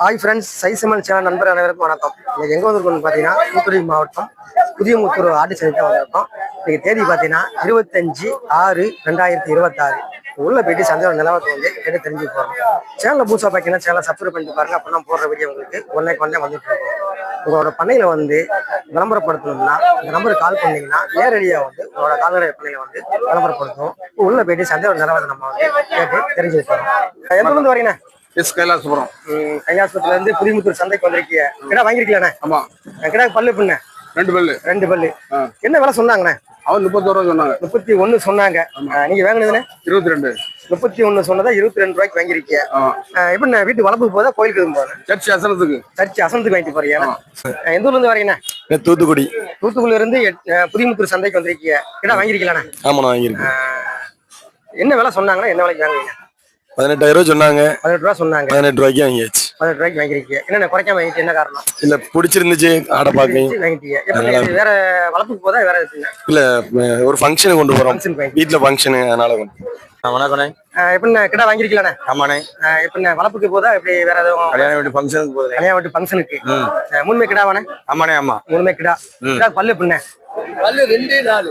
Hi friends, சைசிமன் channel நண்பர் அனைவருக்கும் வணக்கம். இன்னைக்கு எங்கே வந்திருக்கோம்னு பார்த்தீங்கன்னா தூத்துக்குடி மாவட்டம் புதியமுத்தூர் ஆட்டு சந்தைக்கு வந்திருக்கோம். இன்னைக்கு தேதி பார்த்தீங்கன்னா 25/6/2026. உள்ள போயிட்டு சந்தையோட நிலவரத்தை வந்து கேட்டு தெரிஞ்சு போகிறோம். சேனலில் புதுசாக பார்த்தீங்கன்னா சேனலை சப்ஸ்கிரைப் பண்ணிட்டு பாருங்க. அப்போ போடுற வீடியோ உங்களுக்கு ஒன்னே வந்துட்டு இருக்கோம். உங்களோட பண்ணையில் வந்து விளம்பரப்படுத்தணும்னா இந்த நம்பருக்கு கால் பண்ணீங்கன்னா நேரடியாக வந்து உங்களோட கால்நடை பண்ணையில் வந்து விளம்பரப்படுத்தும். உள்ள போயிட்டு சந்தையோட நிலவரத்தை நம்ம வந்து கேட்டு தெரிஞ்சு போகிறோம். எந்த ஊர்ந்து வரீங்கண்ணா? கைலாசபுரம். கைலாசபுரத்துல இருந்து புதியமுத்தூர் சந்தைக்கு வந்திருக்கீங்க. கிடா வாங்கிருக்கீங்களா? ஆமா. கிடா பல்லு பின்ன ரெண்டு பல்லு. என்ன விலை சொன்னாங்கண்ணே? அவன் 31 சொன்னாங்க. 31 சொன்னாங்க. நீங்க வாங்கினதுண்ணே 22. 31 சொன்னதா 22 ரூபாய்க்கு வாங்கிருக்கீங்க. எப்படி வீட்டு வளர்ப்புக்கு போதா கோயிலுக்கு போதா? சர்ச்சு அசனத்துக்கு வாங்கிட்டு போறீங்க. எந்த ஊர்ல இருந்து வரீங்கண்ணா? தூத்துக்குடி. தூத்துக்குடியில இருந்து புதியமுத்தூர் சந்தைக்கு வந்திருக்கீங்க. கிடா வாங்கிருக்கீங்களா? ஆமா, நான் வாங்கிருக்கேன். என்ன விலை சொன்னாங்கன்னா என்ன விலைக்கு வாங்குவீங்க? 18,000 சொன்னாங்க. 18 ரூபா சொன்னாங்க. 18 ரூபாய்க்கு வாங்கியாச்சு. 18 ரூபாய்க்கு வாங்கிருக்கீங்க. என்ன குறைக்காம வாங்கிட்டு என்ன காரணம்? இல்ல, பிடிச்சிருந்துச்சு ஆடை பாக்க வாங்கிட்டீங்க. வேற வளர்ப்புக்கு போதா வேற இல்ல, ஒரு ஃபங்க்ஷனுக்கு கொண்டு போறோம். வீட்டுல ஃபங்க்ஷனு, அதனால வணக்கண்ணே. எப்படிண்ணே கிடா வாங்கிருக்கீங்களாண்ணே? ஆமாண்ணே. எப்படிண்ணே வளர்ப்புக்கு போதா எப்படி வேற எதுவும் கல்யாண வீட்டு ஃபங்க்ஷனுக்கு போகுது? கல்யாண வீட்டு ஃபங்க்ஷனுக்கு. முழுமை கிடாவானே? ஆமாண்ணே. ஆமா, முழுமை கிடா. பல்லு எப்படிண்ணே? பல்லு 2 4.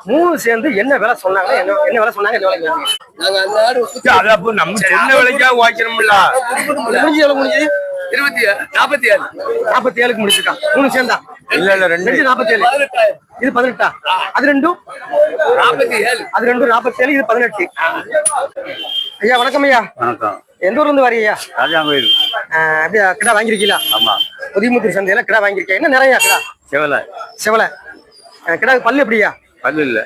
3 சேர்ந்து என்ன விலை சொன்னாங்க? என்ன விலை சொன்னாங்க? என்ன விலைக்கு வாங்குவீங்க? நம்ம என்ன விலைக்கா வாங்கிக்கிறோம்ல. முடிஞ்சு எவ்வளவு முடிஞ்சது? 47க்கு முடிச்சிருக்கான். 3 சேர்ந்தா? இல்ல 2 47. இது 18. அது ரெண்டும் 47. அது ரெண்டும் 47. இது 18. ஐயா வணக்கம். ஐயா வணக்கம். எந்த ஊர்ல இருந்து வரீங்க? ராஜாங்கோயில். அப்படியா? கிடா வாங்கிருக்கீங்களா? ஆமா. புதியமுத்தூர் சந்தையில கிடா வாங்கிருக்கீங்க. என்ன நிறையா கிடா? செவலை. கிடா பல்லு எப்படியா? பல்லு இல்ல.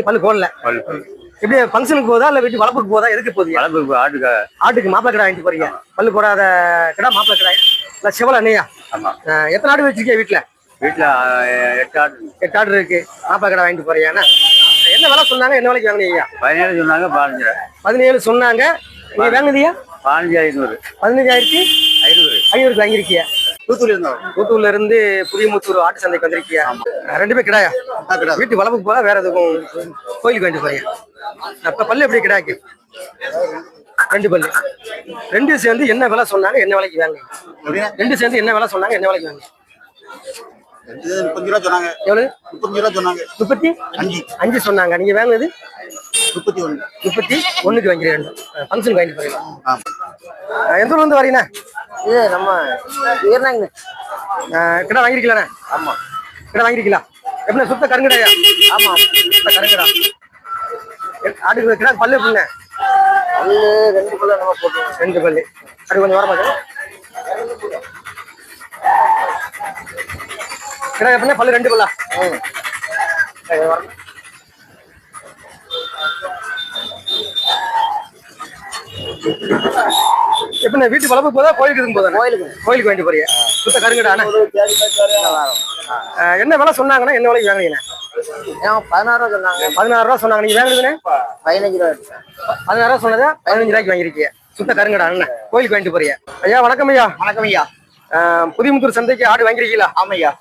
பல்லு போடல. எப்படி ஃபங்க்ஷனுக்கு போதா இல்ல வீட்டு வளர்ப்புக்கு போதா? எதுக்கு போகுது? ஆட்டுக்கு மாப்பிள கிடா வாங்கிட்டு போறீங்க. பல்லு போடாத கிடா மாப்பிள கிடா இல்ல செவலை அண்ணையா? ஆமா. எத்தனை ஆடு வச்சிருக்கீங்க வீட்டுல? 8 ஆடு இருக்கு. மாப்பிள கிடா வாங்கிட்டு போறீங்க. என்ன விலை சொன்னாங்க? என்ன விலைக்கு வாங்கினீங்க? 17 சொன்னாங்க. 17 சொன்னாங்க. நீங்க வாங்கினீங்க 15,500. 15,500 வாங்கிருக்கீங்க. தூத்துக்குடியில இருந்து புதியமுத்தூர் ஆட்டு சந்தைக்கு வந்திருக்கீங்க. 2 பேர் கிடாயா? வீட்டு வளர்ப்புக்கு போல வேற எதுவும் கோயிலுக்கு வாங்கிட்டு போறீங்க. அப்ப பல்லு எப்படி கிடாக்கு? 2 பல்லு. 2 சேர்ந்து என்ன விலை சொன்னாங்க? என்ன விலைக்கு வாங்க? 2 சேர்ந்து என்ன விலை சொன்னாங்க? என்ன விலைக்கு வாங்க? 35 ரூபா சொன்னாங்க. எவ்வளவு? 35 ரூபா சொன்னாங்க. 35 சொன்னாங்க. நீங்க வாங்குனது 31க்கு வாங்கிறீங்க. ஃபங்க்ஷனுக்கு வாங்கிட்டு போறீங்க. எந்த ஊர்ல இருந்து வரீங்கண்ணா? இது நம்ம கிடா வாங்கிருக்கீங்களா? ஆமா. கிடா வாங்கிருக்கீங்களா? எப்படி சுத்த கருங்கடாயா? ஆமா, சுத்த கருங்கடா. ஆட்டுக்கு கிடா பல்லு எப்படிங்க? பல்லு 2 பல்லு நம்ம போட்டு 2 பல்லு. அது கொஞ்சம் வரமா கிடா எப்படின்னா பல்லு 2 பல்லா? எப்படி வீட்டு வளர்ப்பு போதா கோயிலுக்கு போதா? கோயிலுக்கு வாங்கிட்டு போறீங்க. சுத்த கருங்கடா. என்ன விலை சொன்னாங்கன்னா என்ன விலைக்கு வாங்குறீங்க? 16 ரூபா சொன்னாங்க. 16 ரூபா சொன்னாங்க. நீங்க வாங்குறதுன்னு 15 ரூபா. 16 ரூபா சொன்னதா 15 ரூபாய்க்கு வாங்கிருக்கீங்க. சுத்த கருங்கடா. கோயிலுக்கு வாங்கிட்டு போறீங்க. ஐயா வணக்கம். ஐயா வணக்கம். ஐயா புதியமுத்தூர் சந்தைக்கு ஆடு வாங்கிருக்கீங்களா? ஆமையா.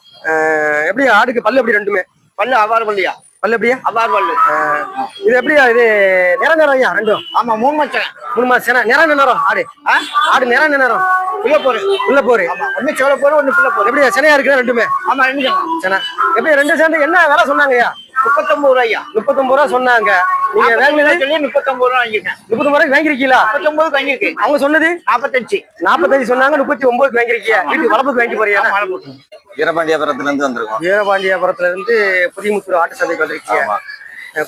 எப்படி ஆடுக்கு பல்லு எப்படி? 2மே பல்லு அவ்வாறு பல்லியா? பல்லு எப்படியா? அவ்வாறு பல்லு. இது எப்படியா? இது நிறம் ஐயா? 2ம். ஆமா, 3 மாசம். 3 மாசம். நிறம் நேரம் ஆடு நிறம் நேரம் உள்ள போரு. ஒண்ணு செவல போரு, ஒண்ணு பிள்ளை போரு. எப்படியா? சென்னையா இருக்கு 2மே? ஆமா, 2 சென்னை. எப்படி 2 சேர்ந்து என்ன விலை சொன்னாங்கய்யா? 39 ரூபாய்யா. 39 ரூபா சொன்னாங்க. நீங்க வாங்கினது 39 ரூபா வாங்கிருக்கேன். 39 ரூபாய்க்கு வாங்கிருக்கீங்களா? 39 வாங்கிருக்கேன். அவங்க சொன்னது 45 சொன்னாங்க. 39க்கு வாங்கிருக்கீங்க. வீட்டு வளர்ப்புக்கு வாங்கிட்டு போறீங்க. வீரபாண்டியபுரத்துல இருந்து வந்திருக்கோம். வீரபாண்டியபுரத்துல இருந்து புதியமுத்தூர் ஆட்டு சந்தைக்கு வந்திருக்கீங்க.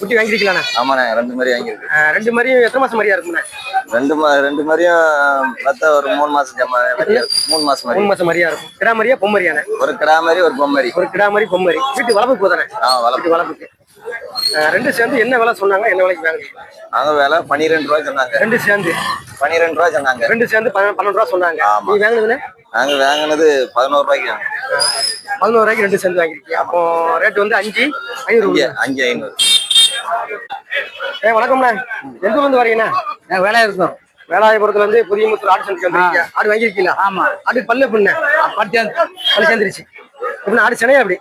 குட்டி வாங்கிருக்கீங்களா? ஆமாண்ணே, 2 மாதிரி வாங்கிருக்கு. 2 மாதிரியும் எத்தனை மாசம் மாதிரியா இருக்குண்ணே? 2 மாதிரியும் பார்த்தா ஒரு 3 மாசம் 3 மாசம் 3 மாசம் மாதிரியா இருக்கும். கிடா மாதிரியா பொம்மரியானே? ஒரு கிடா மாதிரி, ஒரு பொம்மரி. ஒரு கிடா மாதிரி பொம்மரி. வீட்டு வளர்ப்புக்கு போதானே? வீட்டு வளர்ப்புக்கு. 2 சேர்ந்து என்ன விலை சொன்னாங்க? என்ன விலைக்கு வாங்குறீங்க? அவங்க விலை 12 ரூபாய் சொன்னாங்க. 2 சேர்ந்து 12 ரூபாய் சொன்னாங்க. 2 சேர்ந்து 12 ரூபா சொன்னாங்க. நீங்க வாங்கினதுன்னு? நாங்க வாங்கினது 11 ரூபாய்க்கு. 11 ரூபாய்க்கு 2 சேர்ந்து வாங்கிருக்கீங்க. அப்போ ரேட் வந்து 5,500. 5,500. வணக்கம்ண்ணா. எந்த ஊர்ல இருந்து வரீங்கண்ணா? வேலை இருக்கும். வேலாயுபுரத்துல இருந்து புதியமுத்தூர் ஆட்டு சந்தைக்கு வந்திருக்கீங்க. ஆடு வாங்கிருக்கீங்களா? ஆமா. ஆட்டுக்கு பல்லு எப்படிண்ணே? பல்லு சேர்ந்துருச்சு. எப்படின்னா ஆடு சென்னையா? அப்படி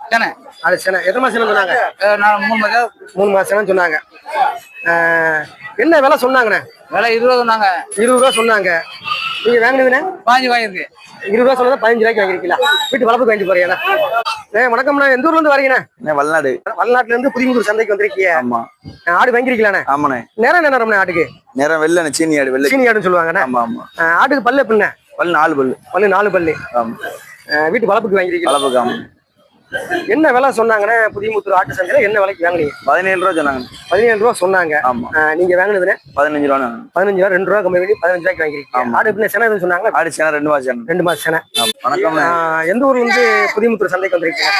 ஆடு சென்னை. எத்தனை மாசம் சொன்னாங்க? 3 மாசம் சொன்னாங்க. என்ன விலை சொன்னாங்கண்ணே? விலை 20 சொன்னாங்க. 20 ரூபா சொன்னாங்க. நீங்க வாங்கினதுண்ணே? பாஞ்சு வாங்கிருக்கு. 20 ரூபா சொன்னதை 15 ரூபாய்க்கு வாங்கிருக்கீங்களா? வீட்டு வளர்ப்புக்கு வாங்கிட்டு போறீங்களா? வணக்கம்ண்ணா, எந்த ஊர்ல இருந்து வரீங்கண்ணே? வல்நாடு. வல்நாட்டுல இருந்து புதியமுத்தூர் சந்தைக்கு வந்திருக்கீங்க. ஆமா. ஆடு வாங்கிருக்கீங்களாண்ணே? ஆமாண்ணே. நேரம் என்ன நேரம்ண்ணே ஆட்டுக்கு? நேரம் வெள்ளை சீனி ஆடு, வெள்ளை சீனி ஆடுன்னு சொல்லுவாங்கண்ணே. ஆமா ஆமா. ஆட்டுக்கு பல்லு எப்படிண்ணே? பல்லு 4 பல்லு. பல்லு 4 பல்லு. ஆமா. வீட்டு வளர்ப்புக்கு வாங்கிருக்கீங்க. வளர்ப்புக்கு. ஆமா. என்ன விலை சொன்னாங்கண்ணே? புதியமுத்தூர் ஆட்டு சந்தையில என்ன விலைக்கு வாங்கினீங்க? 17 ரூபா சொன்னாங்க. 17 ரூபா சொன்னாங்க. ஆமா. நீங்க வாங்கினதுண்ணே? 15 ரூபா. 15 ரூபா, 2 ரூபா கம்மி பண்ணி 15 ரூபாய்க்கு வாங்கிருக்கீங்க. ஆடு எப்படி சென எதுவும் சொன்னாங்க? ஆடு சேனை 2 மாசம். 2 மாசம் சென. வணக்கம். எந்த ஊர்ல இருந்து புதியமுத்தூர் சந்தைக்கு வந்திருக்கீங்க?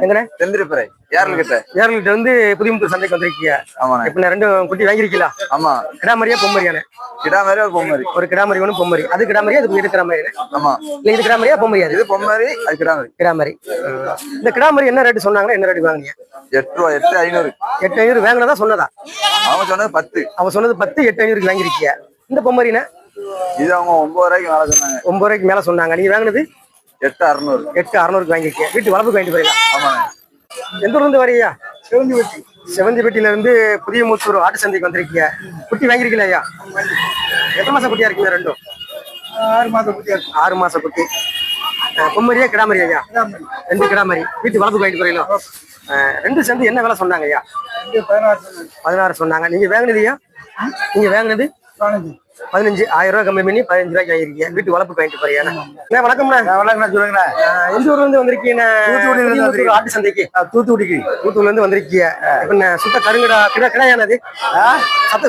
எங்கண்ணே? தெந்திரப்பறை ஏர்கிட்ட. ஏர்கிட்ட இருந்து புதியமுத்தூர் சந்தைக்கு வந்திருக்கீங்க. ஆமாண்ணே. இப்ப 2 குட்டி வாங்கிருக்கீங்களா? ஆமா. கிடாமரியா பொம்மரியானே? கிடா மாதிரி ஒரு பொம்மரி. ஒரு கிடாமரி ஒன்று பொம்மரி. அது கிடாமரியா? அதுக்கு இருக்கிற மாதிரி? ஆமா. இல்ல இது கிடாமரியா பொம்மரியா? இது பொம்மரி, அது கிடா மாதிரி. கிடாமரி. இந்த கிடாமரி என்ன ரேட்டு சொன்னாங்கன்னா என்ன ரேட்டு வாங்கினீங்க? 8 ரூபா. 8,500. 8,500 வாங்கினதா சொன்னதா? அவங்க சொன்னது 10. அவன் சொன்னது 10, 8,500 வாங்கிருக்கீங்க. இந்த பொம்மரினா? இது அவங்க 9 ரூபாய்க்கு மேல சொன்னாங்க. 9 ரூபாய்க்கு மேல சொன்னாங்க. நீங்க வாங்கினது 8,600. 8,600 வாங்கிருக்கீங்க. வீட்டு வளர்ப்புக்கு வாங்கிட்டு போறீங்களா? ஆமாண்ணே. எந்த ஊர்ல இருந்து வரீங்க? செவந்திப்பட்டி. செவந்திப்பட்டியில இருந்து புதியமுத்தூர் ஆட்டு சந்தைக்கு வந்திருக்கீங்க. குட்டி வாங்கிருக்கீங்களா ஐயா? எத்தனை மாசம் குட்டியா இருக்கீங்க? 2 6 மாதம் குட்டியா இருக்கு. 6 மாசம் குட்டி. பொம்மரியா கிடாமரியா ஐயா? 2 கிடாமரி. வீட்டு வளர்ப்புக்கு வாங்கிட்டு போறீங்களா? 2 சேர்ந்து என்ன விலை சொன்னாங்க ஐயா? 16 சொன்னாங்க. நீங்க வாங்கினது ஐயா? நீங்க வாங்கினது 15. 1000 ரூபாய் கம்மி பண்ணி 15 ரூபாய்க்கு வாங்கிருக்கீங்க. வீட்டு வளர்ப்புக்கு வாங்கிட்டு போறீங்க. வணக்கம்ண்ணா. வணக்கம் சொல்லுங்கண்ணா. எந்த ஊர்ல இருந்து வந்திருக்கீங்க? தூத்துக்குடியில ஆட்டு சந்தைக்கு. தூத்துக்குடிக்கு. தூத்துக்குடில இருந்து வந்திருக்கீங்க. இப்ப சுத்த கருங்கடா கிடையாது?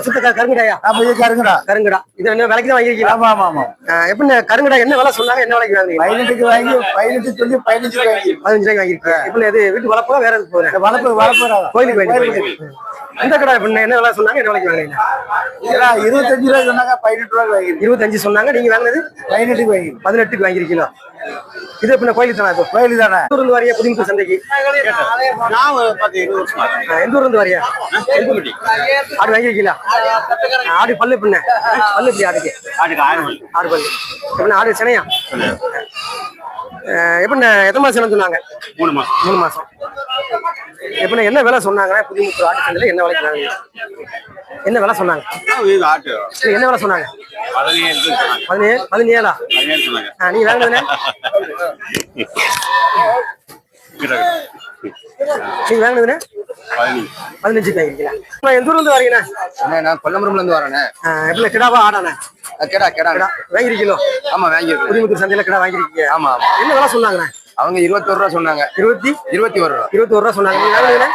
சுத்த கருங்கடாயா? கருங்கடா. கருங்கடா. இது என்ன விலைக்கு தான் வாங்கிருக்கீங்க? ஆமா ஆமா ஆமா. எப்படி கருங்கடா என்ன விலை சொன்னாங்க? என்ன விலைக்கு வாங்குறீங்க? 18க்கு வாங்கி 18 சொல்லி 15 ரூபாய்க்கு. 15 ரூபாய்க்கு வாங்கிருக்கீங்க. இப்ப இது வீட்டு வளர்ப்பா வேற எதுக்கு போறேன்? வளர்ப்பு கோயிலுக்கு வாங்கிட்டு. இந்த கடை என்ன விலை சொன்னாங்க? என்ன விலைக்கு வாங்குறீங்க? 25 ரூபாய் சொன்னாங்க. 18 ரூபாய்க்கு வாங்கி. 25 சொன்னாங்க. நீங்க வாங்கினது 18க்கு வாங்கி. 18க்கு வாங்கிருக்கீங்களா? இது எப்ப கோயிலுக்கு தானே? கோயிலுக்கு தானே. எந்த ஊர்ல இருந்து வரியா புதியமுத்தூர் சந்தைக்கு? நான் 20 வருஷமா. எந்த ஊர்ல இருந்து வரியா? ஆடு வாங்கிருக்கீங்களா? ஆடு பல்லு எப்படிண்ணே? பல்லு எப்படி ஆடுக்கு? ஆடு பல்லு எப்படின்னா? ஆடு சினையா? எப்படிண்ணே? எத்தனை மாசம் சொன்னாங்க? 3 மாசம். எப்படின்னா என்ன விலை சொன்னாங்க? புதியமுத்தூர் ஆட்டு சந்தையில என்ன விலைக்கு வாங்குறீங்க? என்ன விலை சொன்னாங்க? என்ன விலை சொன்னாங்க? 17. 17. நீங்க வாங்கினதுண்ணே? நீங்க வாங்கினதுண்ணே? 15 வாங்கிருக்கீங்களா? எந்த ஊர்ல இருந்து வரீங்கண்ணே? நான் கொல்லம்பரம்ல இருந்து வரேனே. எப்படி கிடாவா ஆடாண்ணே? கிடா கிடா. வாங்கிருக்கீங்களோ? ஆமா வாங்கிருக்கேன். புதியமுத்தூர் சந்தையில கிடா வாங்கிருக்கீங்க. ஆமா ஆமா. என்ன விலை சொன்னாங்கண்ணே? அவங்க 21 ரூபா சொன்னாங்க. 21 ரூபா. 21 ரூபா சொன்னாங்க. நீங்க வாங்கினதுண்ணே?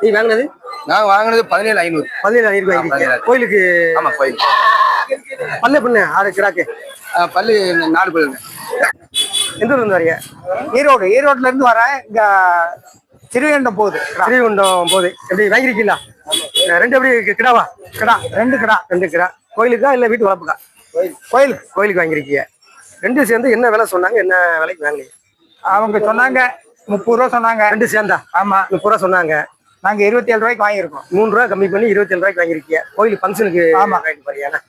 நீ வாங்கினது? நாங்க வாங்கினது 17,500. 17,500 வாங்கிருக்கீங்க. கோயிலுக்கு? ஆமா கோயில். பல்லு பண்ணு ஆடு கிடாக்கு. பல்லு 4 பல்லுங்க. எந்த ஊர்ல இருந்து வரீங்க? ஈரோட்ல இருந்து வரேன். இங்க திருவேண்டம் போகுது. ஸ்ரீகுண்டம் போகுது. எப்படி வாங்கிருக்கீங்களா? 2 எப்படி கிடாவா? கிடா 2 கிடா. 2 கிடா. கோயிலுக்கா இல்ல வீட்டு வளர்ப்புக்கா? கோயிலுக்கு வாங்கிருக்கீங்க. 2 சேர்ந்து என்ன விலை சொன்னாங்க? என்ன விலைக்கு வாங்கினீங்க? அவங்க சொன்னாங்க 30 ரூபா சொன்னாங்க. 2 சேர்ந்தா? ஆமா. 30 ரூபா சொன்னாங்க. நாங்க 27 ரூபாய்க்கு வாங்கியிருக்கோம். 3 ரூபா கம்மி பண்ணி 27 ரூபாய்க்கு வாங்கிருக்கீங்க. கோயில் ஃபங்க்ஷனுக்கு ஆமா வாங்கிட்டு போறீங்க.